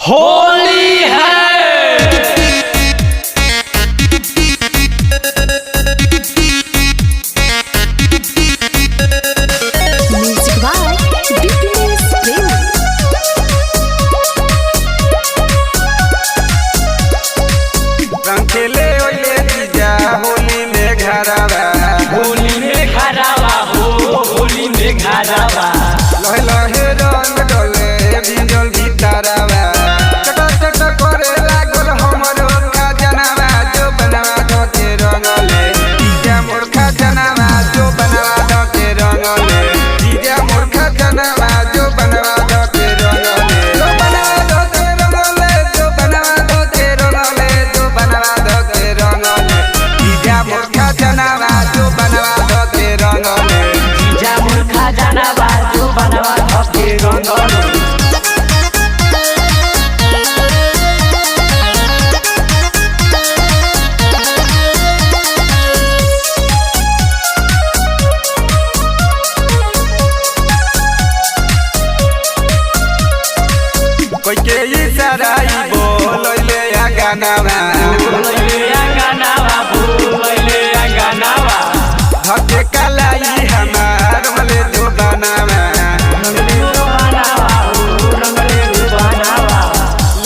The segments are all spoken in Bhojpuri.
होली है। म्यूजिक बाय डीपीएस प्रेम। रंग खेले ओले जीजा होली में घरावा, होली में घरावा हो, होली में घरावा। लहे लहे रंग डोले बिंजल भीतरवा, चटा चटा करे लागल हमरो खजनवा, जो बनवा दो के रंगले जीजा मोर खजनवा, जो बनवा दो के रंगले जीजा मोर खजनवा, जो बनवा दो के रंगले, जो बनवा दो के रंगले, जो बनवा दो के रंगले, जो बनवा दो के रंगले जीजा मोर खजनवा, जो बनवा दो के रंगले। जीजा मोर खजनवा, जो बनवा दो के रंगले। कोई के इशारा बोलले आ गानावा, बोलले आ गानावा, बोलले आ गानावा। धके कलाई हमार मले जो बनावा, रंगले रुबानावा हो, रंगले रुबानावा।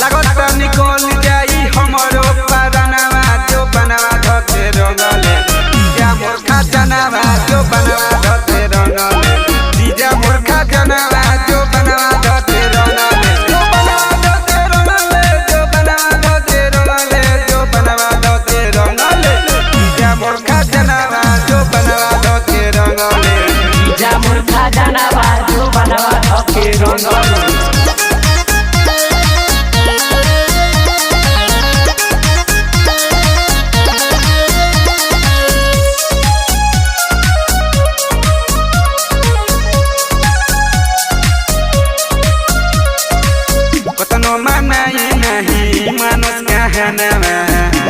लागत निकल जाई हमरो परानावा, जो बनवा धके रंगले जीजा मोर खजनवा, जो बनवा धके रंगले जीजा मोर खजनवा, जो बनवा धके रंगले, जो बनवा धके रंगले, जो बनवा धके रंगले, जो बनवा धके रंगले जीजा मोर खजनवा, जो बनवा धके रंगले। जीजा मोर खजनवा, जो बनवा दो के रंगले। कतनो मनाई नहीं मानस कहनवा,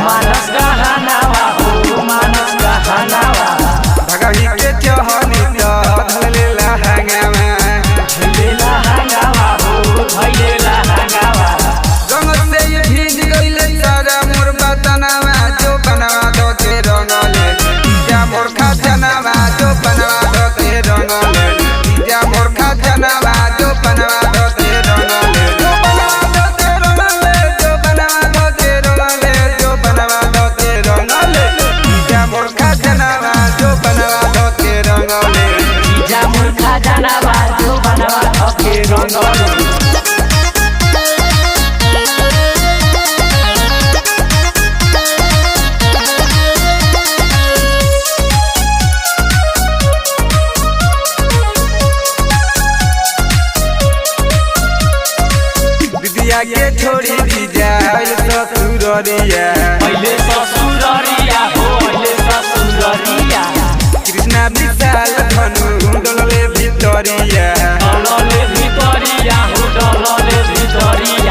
मानस कहनावा हो, मानस कहनावा। भगही के चहनी तो धले लहंगावा, झलेला हंगावा हो, झलेला हंगावा। रंग से ये भीग गइले सारा मोर बदनवा, जो बनवा दो के रंगले जीजा मोर खजनवा, जो बनवा दो के रंगले जीजा मोर खजनवा, जो बनवा दो के रंगले, जो बनवा दो के रंगले, जो बनवा दो के रंगले, जो बनवा दो के रंगले जीजा मोर खजनवा, जो बनवा दो के रंगले। जीजा मोर खजनवा, जो बनवा दो के रंगले। दिदिया के छोड़ी जीजा ससुररिया, पहिले ससुररिया हो, पहिले ससुररिया। कृष्णा विशाल धनु डोलले भितरिया, डलले भितरिया हो, डलले भितरिया।